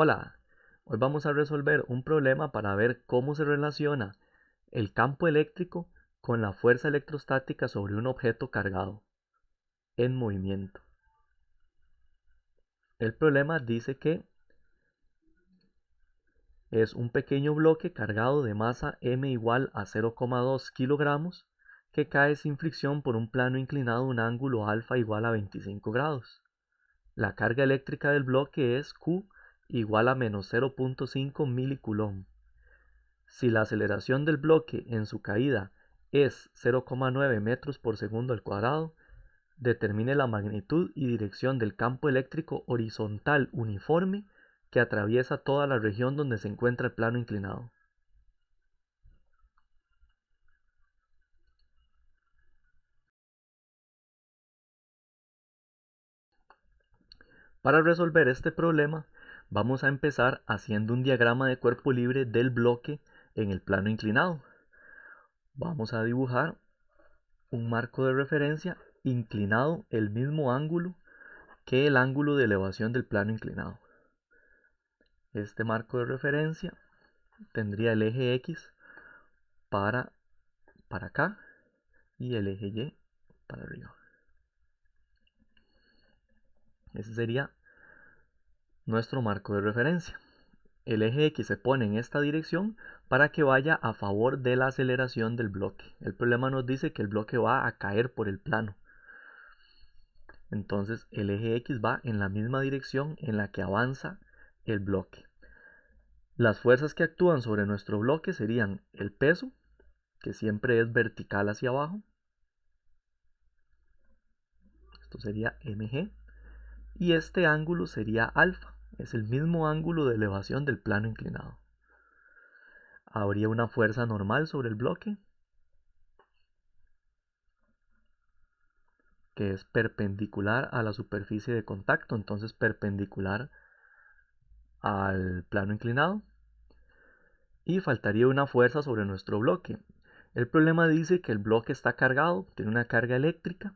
Hola, hoy vamos a resolver un problema para ver cómo se relaciona el campo eléctrico con la fuerza electrostática sobre un objeto cargado en movimiento. El problema dice que es un pequeño bloque cargado de masa m igual a 0,2 kilogramos que cae sin fricción por un plano inclinado a un ángulo alfa igual a 25 grados. La carga eléctrica del bloque es Q igual a menos 0,5 milicoulomb. Si la aceleración del bloque en su caída es 0,9 metros por segundo al cuadrado, determine la magnitud y dirección del campo eléctrico horizontal uniforme que atraviesa toda la región donde se encuentra el plano inclinado. Para resolver este problema, vamos a empezar haciendo un diagrama de cuerpo libre del bloque en el plano inclinado. Vamos a dibujar un marco de referencia inclinado el mismo ángulo que el ángulo de elevación del plano inclinado. Este marco de referencia tendría el eje X para acá y el eje Y para arriba. Ese sería nuestro marco de referencia. El eje X se pone en esta dirección para que vaya a favor de la aceleración del bloque. El problema nos dice que el bloque va a caer por el plano. Entonces el eje X va en la misma dirección en la que avanza el bloque. Las fuerzas que actúan sobre nuestro bloque serían el peso, que siempre es vertical hacia abajo. Esto sería mg. Y este ángulo sería alfa. Es el mismo ángulo de elevación del plano inclinado. Habría una fuerza normal sobre el bloque, que es perpendicular a la superficie de contacto, entonces perpendicular al plano inclinado. Y faltaría una fuerza sobre nuestro bloque. El problema dice que el bloque está cargado, tiene una carga eléctrica,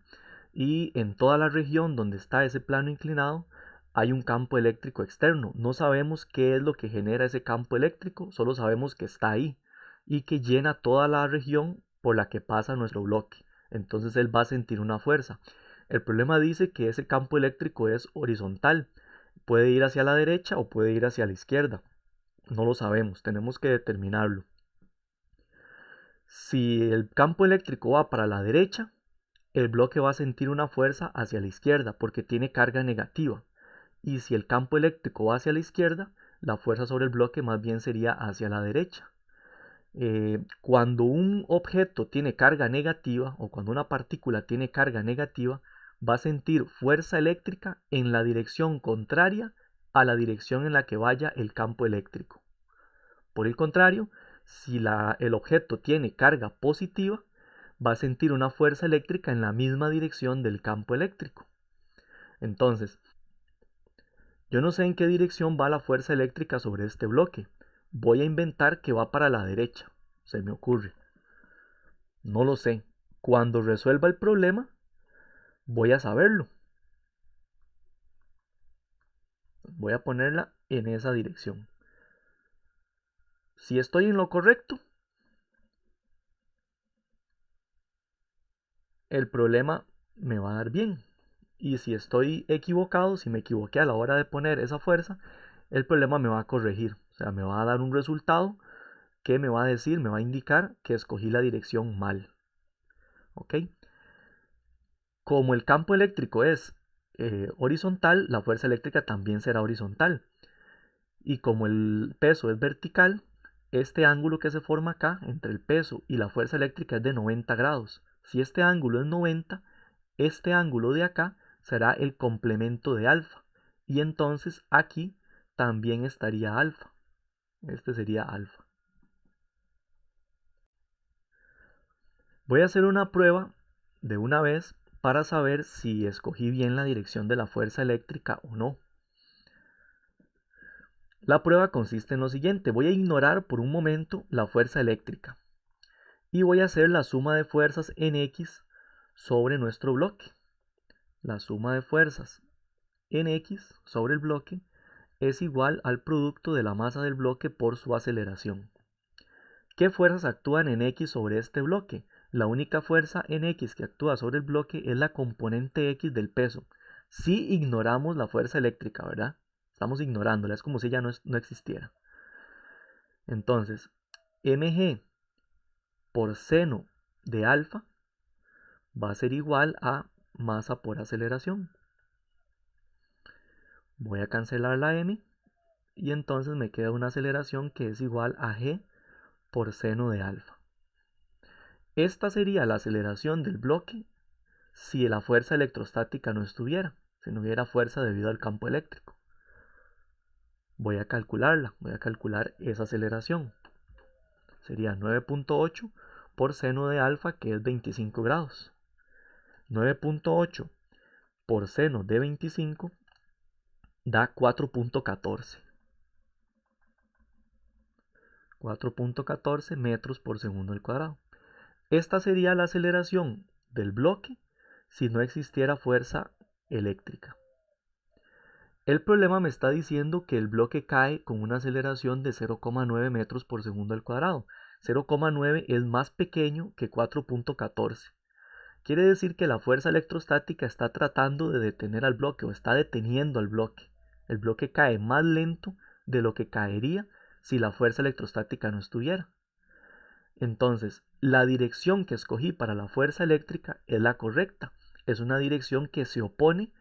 y en toda la región donde está ese plano inclinado hay un campo eléctrico externo. No sabemos qué es lo que genera ese campo eléctrico, solo sabemos que está ahí y que llena toda la región por la que pasa nuestro bloque. Entonces él va a sentir una fuerza. El problema dice que ese campo eléctrico es horizontal. Puede ir hacia la derecha o puede ir hacia la izquierda. No lo sabemos, tenemos que determinarlo. Si el campo eléctrico va para la derecha, el bloque va a sentir una fuerza hacia la izquierda porque tiene carga negativa. Y si el campo eléctrico va hacia la izquierda, la fuerza sobre el bloque más bien sería hacia la derecha. Cuando un objeto tiene carga negativa o cuando una partícula tiene carga negativa, va a sentir fuerza eléctrica en la dirección contraria a la dirección en la que vaya el campo eléctrico. Por el contrario, si el objeto tiene carga positiva, va a sentir una fuerza eléctrica en la misma dirección del campo eléctrico. Entonces, yo no sé en qué dirección va la fuerza eléctrica sobre este bloque. Voy a inventar que va para la derecha. Se me ocurre. No lo sé. Cuando resuelva el problema, voy a saberlo. Voy a ponerla en esa dirección. Si estoy en lo correcto, el problema me va a dar bien. Y si estoy equivocado, si me equivoqué a la hora de poner esa fuerza, el problema me va a corregir. O sea, me va a dar un resultado que me va a decir, me va a indicar que escogí la dirección mal. ¿Ok? Como el campo eléctrico es horizontal, la fuerza eléctrica también será horizontal. Y como el peso es vertical, este ángulo que se forma acá entre el peso y la fuerza eléctrica es de 90 grados. Si este ángulo es 90, este ángulo de acá será el complemento de alfa. Y entonces aquí también estaría alfa. Este sería alfa. Voy a hacer una prueba de una vez para saber si escogí bien la dirección de la fuerza eléctrica o no. La prueba consiste en lo siguiente. Voy a ignorar por un momento la fuerza eléctrica y voy a hacer la suma de fuerzas en X sobre nuestro bloque. La suma de fuerzas en X sobre el bloque es igual al producto de la masa del bloque por su aceleración. ¿Qué fuerzas actúan en X sobre este bloque? La única fuerza en X que actúa sobre el bloque es la componente X del peso. Si ignoramos la fuerza eléctrica, ¿verdad? Estamos ignorándola, es como si ya no existiera. Entonces, mg por seno de alfa va a ser igual a masa por aceleración. Voy a cancelar la m y entonces me queda una aceleración que es igual a g por seno de alfa. Esta sería la aceleración del bloque si la fuerza electrostática no estuviera, si no hubiera fuerza debido al campo eléctrico. Voy a calcularla, voy a calcular esa aceleración. Sería 9.8 por seno de alfa, que es 25 grados. 9.8 por seno de 25 da 4.14. 4.14 metros por segundo al cuadrado. Esta sería la aceleración del bloque si no existiera fuerza eléctrica. El problema me está diciendo que el bloque cae con una aceleración de 0,9 metros por segundo al cuadrado. 0,9 es más pequeño que 4.14. Quiere decir que la fuerza electrostática está tratando de detener al bloque o está deteniendo al bloque. El bloque cae más lento de lo que caería si la fuerza electrostática no estuviera. Entonces, la dirección que escogí para la fuerza eléctrica es la correcta. Es una dirección que se opone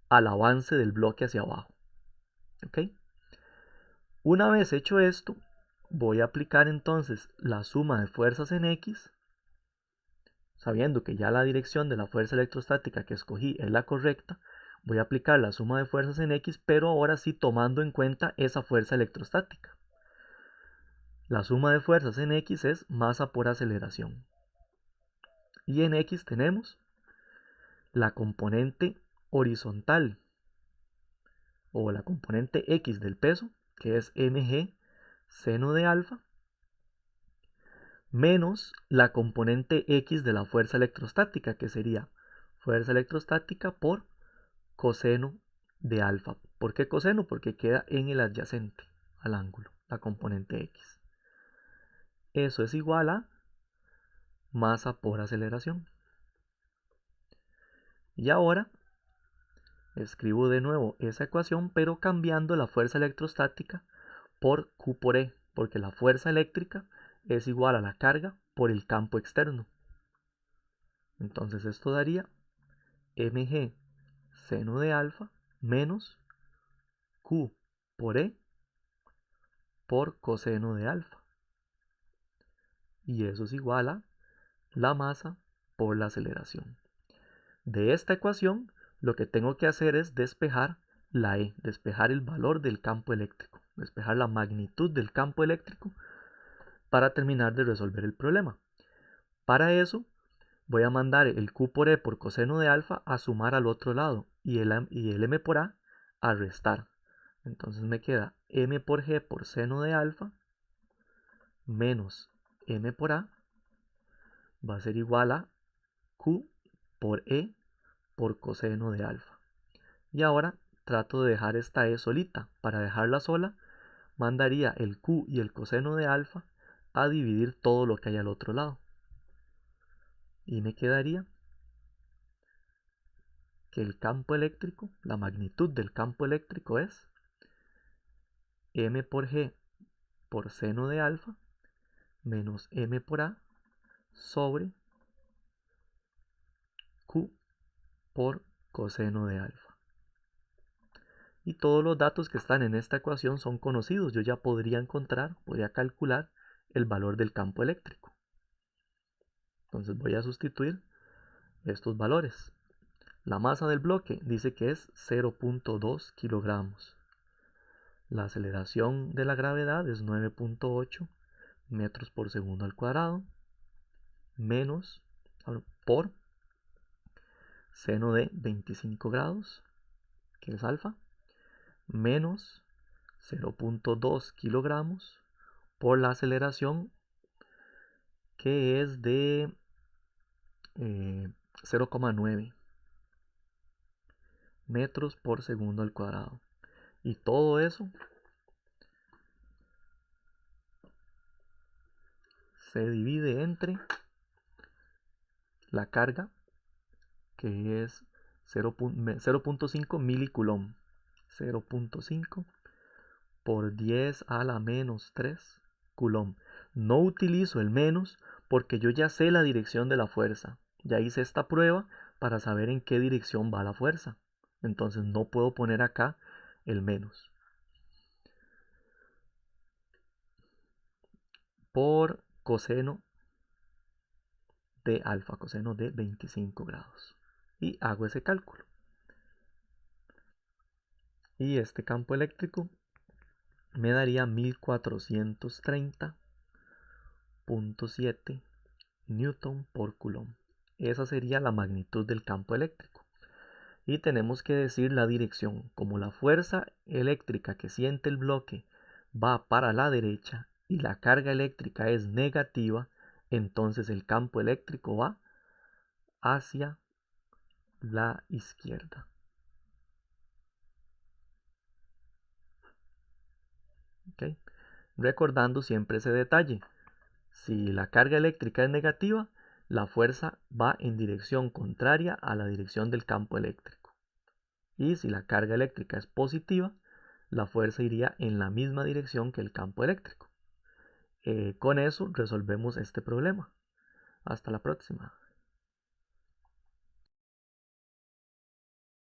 al avance del bloque hacia abajo. ¿Ok? Una vez hecho esto, voy a aplicar entonces la suma de fuerzas en X, sabiendo que ya la dirección de la fuerza electrostática que escogí es la correcta. Voy a aplicar la suma de fuerzas en X, pero ahora sí tomando en cuenta esa fuerza electrostática. La suma de fuerzas en X es masa por aceleración. Y en X tenemos la componente horizontal o la componente X del peso, que es mg seno de alfa, menos la componente X de la fuerza electrostática, que sería fuerza electrostática por coseno de alfa. ¿Por qué coseno? Porque queda en el adyacente al ángulo, la componente X. Eso es igual a masa por aceleración. Y ahora escribo de nuevo esa ecuación, pero cambiando la fuerza electrostática por Q por E, porque la fuerza eléctrica es igual a la carga por el campo externo. Entonces esto daría mg seno de alfa menos Q por E por coseno de alfa. Y eso es igual a la masa por la aceleración. De esta ecuación, lo que tengo que hacer es despejar la E, despejar el valor del campo eléctrico, despejar la magnitud del campo eléctrico para terminar de resolver el problema. Para eso, voy a mandar el Q por E por coseno de alfa a sumar al otro lado y el M por A a restar. Entonces me queda M por G por seno de alfa menos M por A va a ser igual a Q por E por coseno de alfa. Y ahora trato de dejar esta E solita. Para dejarla sola, mandaría el Q y el coseno de alfa a dividir todo lo que hay al otro lado. Y me quedaría que el campo eléctrico, la magnitud del campo eléctrico es M por G por seno de alfa menos M por A sobre Q por coseno de alfa. Y todos los datos que están en esta ecuación son conocidos. Yo ya podría calcular el valor del campo eléctrico. Entonces voy a sustituir estos valores. La masa del bloque dice que es 0.2 kilogramos. La aceleración de la gravedad es 9.8 metros por segundo al cuadrado menos por seno de 25 grados, que es alfa, menos 0.2 kilogramos por la aceleración, que es de 0,9 metros por segundo al cuadrado. Y todo eso se divide entre la carga, que es 0.5 milicoulomb. 0.5 por 10 a la menos 3 coulomb. No utilizo el menos porque yo ya sé la dirección de la fuerza. Ya hice esta prueba para saber en qué dirección va la fuerza. Entonces no puedo poner acá el menos. Por coseno de alfa, coseno de 25 grados. Y hago ese cálculo. Y este campo eléctrico me daría 1430.7 newton por coulomb. Esa sería la magnitud del campo eléctrico. Y tenemos que decir la dirección. Como la fuerza eléctrica que siente el bloque va para la derecha y la carga eléctrica es negativa, entonces el campo eléctrico va hacia la izquierda. ¿Okay? Recordando siempre ese detalle. Si la carga eléctrica es negativa, la fuerza va en dirección contraria a la dirección del campo eléctrico. Y si la carga eléctrica es positiva, la fuerza iría en la misma dirección que el campo eléctrico. Con eso resolvemos este problema. Hasta la próxima.